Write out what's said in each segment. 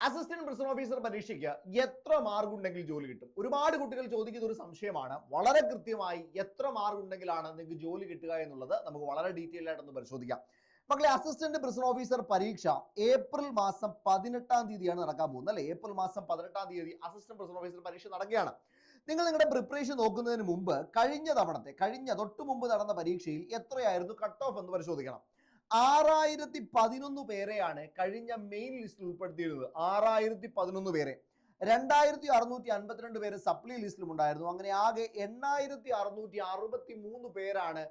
Assistant prison officer പരീക്ഷയ്ക്ക് എത്ര mark ഉണ്ടെങ്കിൽ ജോലി കിട്ടും? ഒരുപാട് കുട്ടികൾ ചോദിക്കുന്ന ഒരു സംശയമാണ്. വളരെ കൃത്യമായി എത്ര മാർക്ക് ഉണ്ടെങ്കിലാണ് നിങ്ങൾക്ക് ജോലി കിട്ടുക എന്നുള്ളത് നമുക്ക് വളരെ ഡീറ്റെയിൽ ആയിട്ടൊന്ന് പരിശോധിക്കാം. മക്കളെ, അസിസ്റ്റന്റ് പ്രിസൺ ഓഫീസർ പരീക്ഷ ഏപ്രിൽ മാസം 18-ാം തീയതിയാണ് നടക്കാൻ പോകുന്നത് അല്ലെ? ഏപ്രിൽ മാസം 18-ാം തീയതി അസിസ്റ്റന്റ് പ്രിസൺ ഓഫീസർ പരീക്ഷ നടക്കുകയാണ്. നിങ്ങൾ നിങ്ങളുടെ പ്രിപ്പറേഷൻ നോക്കുന്നതിന് മുമ്പ് കഴിഞ്ഞ തൊട്ട് മുമ്പ് നടന്ന പരീക്ഷയിൽ എത്രയായിരുന്നു കട്ട് ഓഫ് എന്ന് പരിശോധിക്കണം. 6011 പേരെയാണ് കഴിഞ്ഞ മെയിൻ ലിസ്റ്റിൽ ഉൾപ്പെടുത്തിയിരുന്നത്. 6011 പേരെ. 2652 പേര് സപ്ലി ലിസ്റ്റിലും ഉണ്ടായിരുന്നു. അങ്ങനെ ആകെ 8663 പേരാണ്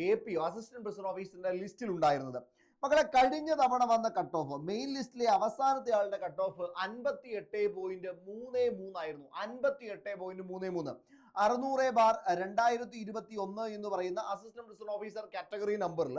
APO അസിസ്റ്റന്റ് പ്രിസൺ ഓഫീസറിന്റെ ലിസ്റ്റിൽ ഉണ്ടായിരുന്നത്. മക്കളെ, കഴിഞ്ഞ തവണ വന്ന കട്ട് ഓഫ്, മെയിൻ ലിസ്റ്റിലെ അവസാനത്തെ ആളുടെ കട്ട് ഓഫ് 58.33 ആയിരുന്നു. 58.33. 600/2021 എന്ന് പറയുന്ന അസിസ്റ്റന്റ് പ്രിസൺ ഓഫീസർ കാറ്റഗറി നമ്പറിൽ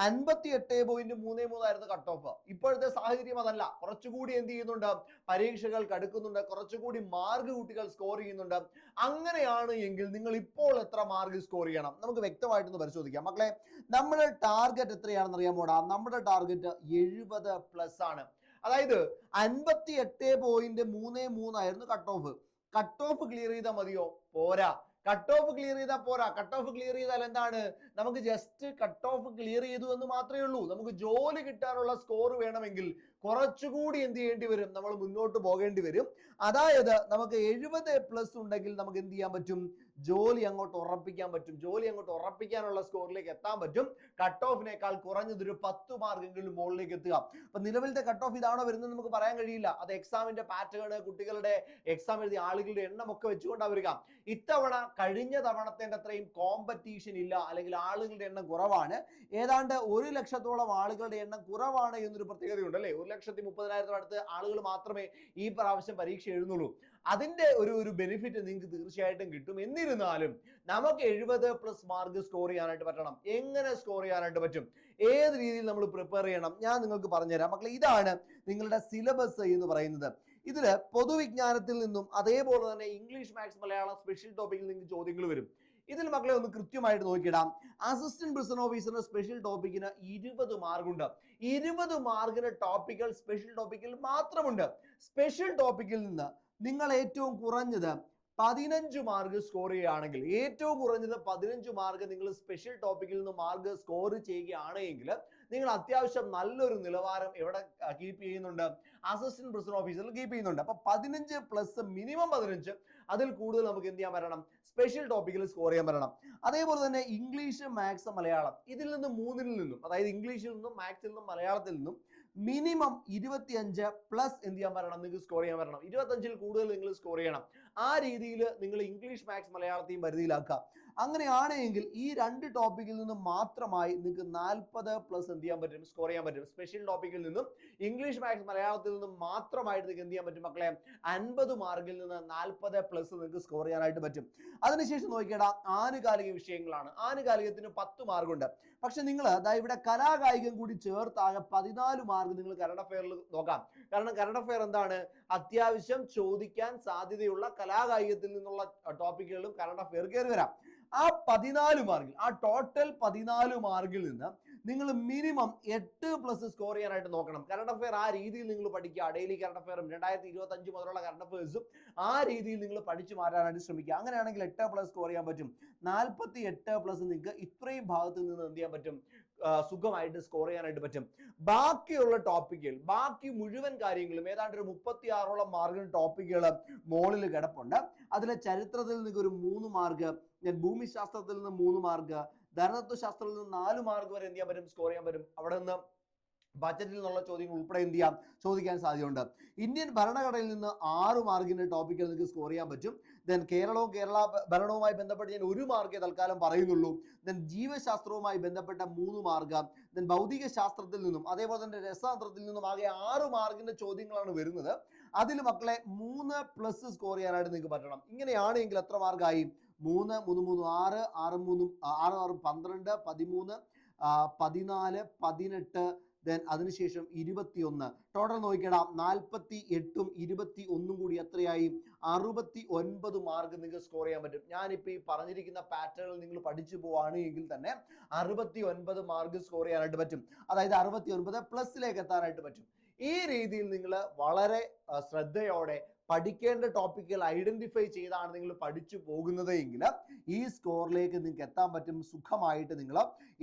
58.33 ആയിരുന്നു കട്ട് ഓഫ്. ഇപ്പോഴത്തെ സാഹചര്യം അതല്ല. കുറച്ചുകൂടി എന്ത് ചെയ്യുന്നുണ്ട്? പരീക്ഷകൾ കടുക്കുന്നുണ്ട്. കുറച്ചുകൂടി മാർക്ക് കുട്ടികൾ സ്കോർ ചെയ്യുന്നുണ്ട്. അങ്ങനെയാണ് എങ്കിൽ നിങ്ങൾ ഇപ്പോൾ എത്ര മാർക്ക് സ്കോർ ചെയ്യണം? നമുക്ക് വ്യക്തമായിട്ടൊന്ന് പരിശോധിക്കാം. മക്കളെ, നമ്മുടെ ടാർഗറ്റ് എത്രയാണെന്ന് അറിയാമോടാ? നമ്മുടെ ടാർഗറ്റ് 70+ ആണ്. അതായത് 58.33 ആയിരുന്നു cut off. Cut off clear ചെയ്താൽ മതിയോ? പോരാ. കട്ട് ഓഫ് ക്ലിയർ ചെയ്താൽ പോരാ. കട്ട് ഓഫ് ക്ലിയർ ചെയ്താൽ എന്താണ്? നമുക്ക് ജസ്റ്റ് കട്ട് ഓഫ് ക്ലിയർ ചെയ്തു എന്ന് മാത്രമേ ഉള്ളൂ. നമുക്ക് ജോലി കിട്ടാനുള്ള സ്കോർ വേണമെങ്കിൽ കുറച്ചുകൂടി എന്ത് ചെയ്യേണ്ടി വരും? നമ്മൾ മുന്നോട്ട് പോകേണ്ടി വരും. അതായത് നമുക്ക് 70+ ഉണ്ടെങ്കിൽ നമുക്ക് എന്ത് ചെയ്യാൻ പറ്റും? ജോലി അങ്ങോട്ട് ഉറപ്പിക്കാൻ പറ്റും. ജോലി അങ്ങോട്ട് ഉറപ്പിക്കാനുള്ള സ്കോറിലേക്ക് എത്താൻ പറ്റും. കട്ട് ഓഫിനേക്കാൾ കുറഞ്ഞതൊരു 10 മാർക്കെങ്കിലും മുകളിലേക്ക് എത്തുക. അപ്പൊ നിലവിലത്തെ കട്ട് ഓഫ് ഇതാണോ വരുന്നത് നമുക്ക് പറയാൻ കഴിയില്ല. അത് എക്സാമിന്റെ പാറ്റേൺ, കുട്ടികളുടെ എക്സാം എഴുതിയ ആളുകളുടെ എണ്ണം ഒക്കെ വെച്ചുകൊണ്ടാണ് വരിക. ഇത്തവണ കഴിഞ്ഞ തവണത്തെ അത്രയും കോമ്പറ്റീഷൻ ഇല്ല, അല്ലെങ്കിൽ ആളുകളുടെ എണ്ണം കുറവാണ്. ഏതാണ്ട് 1 ലക്ഷത്തോളം ആളുകളുടെ എണ്ണം കുറവാണ് എന്നൊരു പ്രത്യേകതയുണ്ട് അല്ലേ? 1,30,000 അടുത്ത് ആളുകൾ മാത്രമേ ഈ പ്രാവശ്യം പരീക്ഷ എഴുതുന്നുള്ളൂ. അതിന്റെ ഒരു ബെനിഫിറ്റ് നിങ്ങൾക്ക് തീർച്ചയായിട്ടും കിട്ടും. എന്നിരുന്നാലും നമുക്ക് 70+ മാർക്ക് സ്കോർ ചെയ്യാനായിട്ട് പറ്റണം. എങ്ങനെ സ്കോർ ചെയ്യാനായിട്ട് പറ്റും? ഏത് രീതിയിൽ നമ്മൾ പ്രിപ്പയർ ചെയ്യണം? ഞാൻ നിങ്ങൾക്ക് പറഞ്ഞുതരാം. മക്കളെ, ഇതാണ് നിങ്ങളുടെ സിലബസ് എന്ന് പറയുന്നത്. ഇതില് പൊതുവിജ്ഞാനത്തിൽ നിന്നും അതേപോലെ തന്നെ ഇംഗ്ലീഷ്, മാത്സ്, മലയാളം സ്പെഷ്യൽ ടോപ്പിക്കിൽ നിങ്ങൾക്ക് ചോദ്യങ്ങൾ വരും. ഇതിൽ മക്കളെ ഒന്ന് കൃത്യമായിട്ട് നോക്കിയിടാം. അസിസ്റ്റന്റ് പ്രിസൺ ഓഫീസറിന്റെ സ്പെഷ്യൽ ടോപ്പിക്കിന് 20 മാർക്കുണ്ട്. 20 മാർക്കിന് ടോപ്പിക്കൽ സ്പെഷ്യൽ ടോപ്പിക്കിൽ മാത്രമുണ്ട്. സ്പെഷ്യൽ ടോപ്പിക്കിൽ നിന്ന് നിങ്ങൾ ഏറ്റവും കുറഞ്ഞത് 15 മാർക്ക് സ്കോർ ചെയ്യുകയാണെങ്കിൽ, ഏറ്റവും കുറഞ്ഞത് 15 മാർക്ക് നിങ്ങൾ സ്പെഷ്യൽ ടോപ്പിക്കിൽ നിന്ന് മാർക്ക് സ്കോർ ചെയ്യുകയാണ് എങ്കിൽ നിങ്ങൾ അത്യാവശ്യം നല്ലൊരു നിലവാരം എവിടെ കീപ്പ് ചെയ്യുന്നുണ്ട്? അസിസ്റ്റന്റ് പ്രിസൺ ഓഫീസറിൽ കീപ്പ് ചെയ്യുന്നുണ്ട്. അപ്പൊ 15+ മിനിമം 15, അതിൽ കൂടുതൽ നമുക്ക് എന്ത് ചെയ്യാൻ പറ്റണം? സ്പെഷ്യൽ ടോപ്പിക്കിൽ സ്കോർ ചെയ്യാൻ പറ്റണം. അതേപോലെ തന്നെ ഇംഗ്ലീഷ്, മാത്സ്, മലയാളം ഇതിൽ നിന്ന് മൂന്നിൽ നിന്നും, അതായത് ഇംഗ്ലീഷിൽ നിന്നും മാത്സിൽ നിന്നും മലയാളത്തിൽ നിന്നും മിനിമം 25+ എന്ത് ചെയ്യാൻ പറ്റണം? നിങ്ങൾക്ക് സ്കോർ ചെയ്യാൻ പറ്റണം. 25-ൽ കൂടുതൽ നിങ്ങൾ സ്കോർ ചെയ്യണം. ആ രീതിയിൽ നിങ്ങൾ ഇംഗ്ലീഷ്, മാത്സ്, മലയാളത്തെയും പരിധിയിലാക്കുക. അങ്ങനെയാണെങ്കിൽ ഈ 2 ടോപ്പിക്കിൽ നിന്നും മാത്രമായി നിങ്ങൾക്ക് 40+ എന്ത് ചെയ്യാൻ പറ്റും? സ്കോർ ചെയ്യാൻ പറ്റും. സ്പെഷ്യൽ ടോപ്പിക്കിൽ നിന്നും ഇംഗ്ലീഷ്, മാത്സ്, മലയാളത്തിൽ നിന്നും മാത്രമായിട്ട് നിങ്ങൾക്ക് എന്ത് ചെയ്യാൻ പറ്റും മക്കളെ? 50 മാർക്കിൽ നിന്ന് 40+ നിങ്ങൾക്ക് സ്കോർ ചെയ്യാനായിട്ട് പറ്റും. അതിനുശേഷം നോക്കിയിടാം, ആനുകാലിക വിഷയങ്ങളാണ്. ആനുകാലികത്തിന് 10 മാർക്കുണ്ട്. പക്ഷെ നിങ്ങൾ ഇവിടെ കലാകായികം കൂടി ചേർത്താകെ 14 മാർക്ക് നിങ്ങൾ കറണ്ട് അഫെയറിൽ നോക്കാം. കാരണം കറണ്ട് അഫെയർ എന്താണ്? അത്യാവശ്യം ചോദിക്കാൻ സാധ്യതയുള്ള കലാകായികത്തിൽ നിന്നുള്ള ടോപ്പിക്കുകളും കറണ്ട് അഫെയർ കയറി വരാം. ആ 14 മാർക്കിൽ, ആ ടോട്ടൽ 14 മാർക്കിൽ നിന്ന് നിങ്ങൾ മിനിമം 8+ സ്കോർ ചെയ്യാനായിട്ട് നോക്കണം. കറണ്ട് അഫെയർ ആ രീതിയിൽ നിങ്ങൾ പഠിക്കുക. ഡെയിലി കറണ്ട് അഫെയറും 2025 മുതലുള്ള കറണ്ട് അഫെയർസും ആ രീതിയിൽ നിങ്ങൾ പഠിച്ചു മാറ്റാനായിട്ട് ശ്രമിക്കുക. അങ്ങനെയാണെങ്കിൽ 8+ സ്കോർ ചെയ്യാൻ പറ്റും. 48+ നിങ്ങൾക്ക് ഇത്രയും ഭാഗത്ത് നിന്ന് എന്ത് ചെയ്യാൻ പറ്റും? സുഖമായിട്ട് സ്കോർ ചെയ്യാനായിട്ട് പറ്റും. ബാക്കിയുള്ള ടോപ്പിക്കുകൾ, ബാക്കി മുഴുവൻ കാര്യങ്ങളും ഏതാണ്ട് ഒരു 36ഓളം മാർക്കിന് ടോപ്പിക്കുകൾ മോളിൽ കിടപ്പുണ്ട്. അതിലെ ചരിത്രത്തിൽ നിങ്ങൾക്ക് ഒരു 3 മാർക്ക്, ഭൂമിശാസ്ത്രത്തിൽ നിന്ന് 3 മാർക്ക്, ധനതത്വശാസ്ത്രത്തിൽ നിന്ന് 4 മാർക്ക് വരെ എന്ത് ചെയ്യാൻ പറ്റും? സ്കോർ ചെയ്യാൻ പറ്റും. അവിടെ നിന്ന് ബജറ്റിൽ നിന്നുള്ള ചോദ്യങ്ങൾ ഉൾപ്പെടെ എന്ത് ചെയ്യാം? ചോദിക്കാൻ സാധ്യതയുണ്ട്. ഇന്ത്യൻ ഭരണഘടനയിൽ നിന്ന് 6 മാർക്കിന്റെ ടോപ്പിക്കുകൾ നിങ്ങൾക്ക് സ്കോർ ചെയ്യാൻ പറ്റും. ദെൻ കേരള ഭരണവുമായി ബന്ധപ്പെട്ട് ഞാൻ 1 മാർക്കേ തൽക്കാലം പറയുന്നുള്ളൂ. ദെൻ ജീവശാസ്ത്രവുമായി ബന്ധപ്പെട്ട 3 മാർക്ക്, ദെൻ ഭൗതിക ശാസ്ത്രത്തിൽ നിന്നും അതേപോലെ തന്നെ രസതന്ത്രത്തിൽ നിന്നും ആകെ 6 മാർക്കിന്റെ ചോദ്യങ്ങളാണ് വരുന്നത്. അതിൽ മക്കളെ 3+ സ്കോർ ചെയ്യാനായിട്ട് നിങ്ങൾക്ക് പറ്റണം. ഇങ്ങനെയാണെങ്കിൽ എത്ര മാർക്കായി? 3, 3, 3, 6, 6, 3, 6, 6, 12, 13, 14, 18, ദെൻ അതിനുശേഷം 21. ടോട്ടൽ നോക്കിയിടാം. 48ഉം 21ഉം കൂടി എത്രയായി? 69 മാർക്ക് നിങ്ങൾക്ക് സ്കോർ ചെയ്യാൻ പറ്റും. ഞാനിപ്പോൾ ഈ പറഞ്ഞിരിക്കുന്ന പാറ്റേണിൽ നിങ്ങൾ പഠിച്ചു പോവാണ് എങ്കിൽ തന്നെ 69 മാർക്ക് സ്കോർ ചെയ്യാനായിട്ട് പറ്റും. അതായത് 69+ലേക്ക് എത്താനായിട്ട് പറ്റും. ഈ രീതിയിൽ നിങ്ങൾ വളരെ ശ്രദ്ധയോടെ പഠിക്കേണ്ട ടോപ്പിക്കുകൾ ഐഡന്റിഫൈ ചെയ്താണ് നിങ്ങൾ പഠിച്ചു പോകുന്നത് എങ്കിൽ ഈ സ്കോറിലേക്ക് നിങ്ങൾക്ക് എത്താൻ പറ്റും. സുഖമായിട്ട് നിങ്ങൾ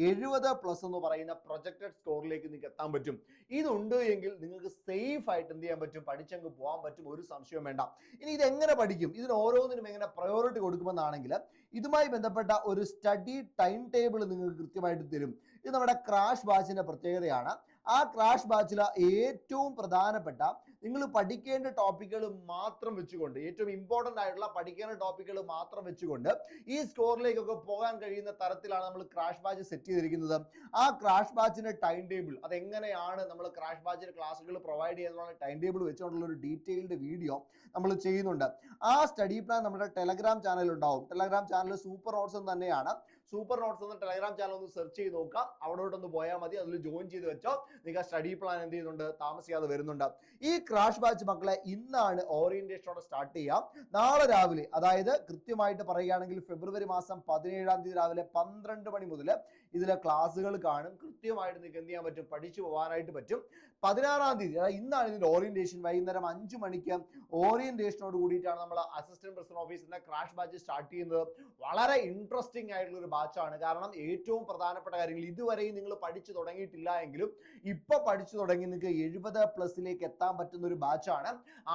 70+ എന്ന് പറയുന്ന പ്രൊജക്റ്റഡ് സ്കോറിലേക്ക് നിങ്ങൾക്ക് എത്താൻ പറ്റും. ഇതുണ്ട് എങ്കിൽ നിങ്ങൾക്ക് സേഫ് ആയിട്ട് എന്ത് ചെയ്യാൻ പറ്റും, പഠിച്ചങ്ങ് പോകാൻ പറ്റും, ഒരു സംശയവും വേണ്ട. ഇനി ഇതെങ്ങനെ പഠിക്കും, ഇതിന് ഓരോന്നിനും എങ്ങനെ പ്രയോറിറ്റി കൊടുക്കുമെന്നാണെങ്കിൽ ഇതുമായി ബന്ധപ്പെട്ട ഒരു സ്റ്റഡി ടൈം ടേബിൾ നിങ്ങൾക്ക് കൃത്യമായിട്ട് തരും. ഇത് നമ്മുടെ ക്രാഷ് ബാച്ചിന്റെ പ്രത്യേകതയാണ്. ആ ക്രാഷ് ബാച്ചിൽ ഏറ്റവും പ്രധാനപ്പെട്ട നിങ്ങൾ പഠിക്കേണ്ട ടോപ്പിക്കുകൾ മാത്രം വെച്ചുകൊണ്ട്, ഏറ്റവും ഇമ്പോർട്ടൻ്റ് ആയിട്ടുള്ള പഠിക്കേണ്ട ടോപ്പിക്കുകൾ മാത്രം വെച്ചുകൊണ്ട് ഈ സ്കോറിലേക്കൊക്കെ പോകാൻ കഴിയുന്ന തരത്തിലാണ് നമ്മൾ ക്രാഷ് ബാച്ച് സെറ്റ് ചെയ്തിരിക്കുന്നത്. ആ ക്രാഷ് ബാച്ചിന്റെ ടൈം ടേബിൾ, അതെങ്ങനെയാണ് നമ്മൾ ക്രാഷ് ബാച്ചിന്റെ ക്ലാസ്സുകൾ പ്രൊവൈഡ് ചെയ്യുന്ന ടൈം ടേബിൾ വെച്ചുകൊണ്ടുള്ള ഒരു ഡീറ്റെയിൽഡ് വീഡിയോ നമ്മൾ ചെയ്യുന്നുണ്ട്. ആ സ്റ്റഡി പ്ലാൻ നമ്മുടെ ടെലഗ്രാം ചാനൽ ഉണ്ടാവും. ടെലഗ്രാം ചാനൽ സൂപ്പർ നോട്ട്സ് എന്ന് തന്നെയാണ്. സൂപ്പർ നോട്ട്സ് എന്ന ടെലഗ്രാം ചാനൽ ഒന്ന് സെർച്ച് ചെയ്ത് നോക്കാം, അവിടോട്ടൊന്ന് പോയാൽ മതി. അതിൽ ജോയിൻ ചെയ്ത് വെച്ചോ, നിങ്ങൾക്ക് ആ സ്റ്റഡി പ്ലാൻ എന്ത് ചെയ്യുന്നുണ്ട്, താമസിയാതെ വരുന്നുണ്ട്. ഈ ക്രാഷ് ബാച്ച് മക്കളെ ഇന്നാണ് ഓറിയന്റേഷനോടെ സ്റ്റാർട്ട് ചെയ്യാം. നാളെ രാവിലെ, അതായത് കൃത്യമായിട്ട് പറയുകയാണെങ്കിൽ ഫെബ്രുവരി മാസം 17-ാം തീയതി രാവിലെ 12 മണി മുതൽ ഇതിലെ ക്ലാസ്സുകൾ കാണും. കൃത്യമായിട്ട് നിങ്ങൾക്ക് എന്ത് ചെയ്യാൻ പറ്റും, പഠിച്ചു പോകാനായിട്ട് പറ്റും. 16-ാം തീയതി, അതായത് ഇന്നാണ് ഇതിന്റെ ഓറിയന്റേഷൻ. വൈകുന്നേരം 5 മണിക്ക് ഓറിയന്റേഷനോട് കൂടിയിട്ടാണ് നമ്മൾ അസിസ്റ്റന്റ് പ്രസിഡന്റ് ഓഫീസിന്റെ ക്രാഷ് ബാച്ച് സ്റ്റാർട്ട് ചെയ്യുന്നത്. വളരെ ഇൻട്രസ്റ്റിംഗ് ആയിട്ടുള്ള ഒരു ബാച്ചാണ്. കാരണം ഏറ്റവും പ്രധാനപ്പെട്ട കാര്യങ്ങൾ ഇതുവരെയും നിങ്ങൾ പഠിച്ചു തുടങ്ങിയിട്ടില്ല എങ്കിലും ഇപ്പൊ പഠിച്ചു തുടങ്ങി നിങ്ങൾക്ക് 70+ എത്താൻ പറ്റുന്ന ഒരു ബാച്ചാണ്.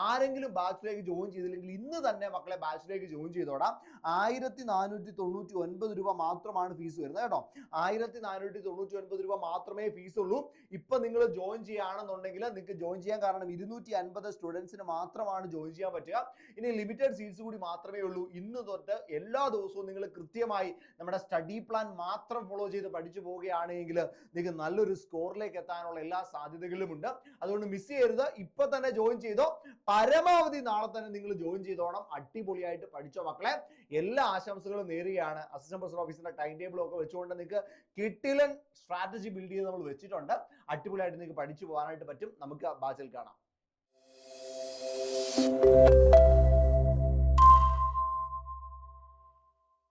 ആരെങ്കിലും ബാച്ചിലേക്ക് ജോയിൻ ചെയ്തില്ലെങ്കിൽ ഇന്ന് തന്നെ മക്കളെ ബാച്ചിലേക്ക് ജോയിൻ ചെയ്തോടാം. 1499 രൂപ മാത്രമാണ് ഫീസ് വരുന്നത് കേട്ടോ. 1499 രൂപ മാത്രമേ ഫീസ് ഉള്ളൂ. ഇപ്പൊ നിങ്ങൾ ജോയിൻ ചെയ്യുകയാണെന്നുണ്ടെങ്കിൽ നിങ്ങൾക്ക് ജോയിൻ ചെയ്യാൻ, കാരണം 250 സ്റ്റുഡൻസിന് മാത്രമാണ് ജോയിൻ ചെയ്യാൻ പറ്റുക. ഇനി ലിമിറ്റഡ് സീറ്റ്സ് കൂടി മാത്രമേ ഉള്ളൂ. ഇന്ന് തൊട്ട് എല്ലാ ദിവസവും നിങ്ങൾ കൃത്യമായി നമ്മുടെ സ്റ്റഡി പ്ലാൻ മാത്രം ഫോളോ ചെയ്ത് പഠിച്ചു പോവുകയാണെങ്കിൽ നിങ്ങൾക്ക് നല്ലൊരു സ്കോറിലേക്ക് എത്താനുള്ള എല്ലാ സാധ്യതകളും ഉണ്ട്. അതുകൊണ്ട് മിസ് ചെയ്യരുത്, ഇപ്പൊ തന്നെ ജോയിൻ ചെയ്തോ. പരമാവധി നാളെ തന്നെ നിങ്ങൾ ജോയിൻ ചെയ്തോണം. അടിപൊളിയായിട്ട് പഠിച്ചോ മക്കളെ. എല്ലാ ആശംസകളും നേരുകയാണ്. അസിസ്റ്റന്റ് പ്രൊഫസർ ഓഫീസിന്റെ ടൈം ടേബിൾ ഒക്കെ വെച്ചുകൊണ്ട് നിങ്ങൾക്ക് കിട്ടിലൻ സ്ട്രാറ്റജി ബിൽഡ് ചെയ്ത് നമ്മൾ വെച്ചിട്ടുണ്ട്. അടിപൊളിയായിട്ട് നിങ്ങൾക്ക് പഠിച്ചു പോകാനായിട്ട് പറ്റും. നമുക്ക് ബാച്ചിൽ കാണാം.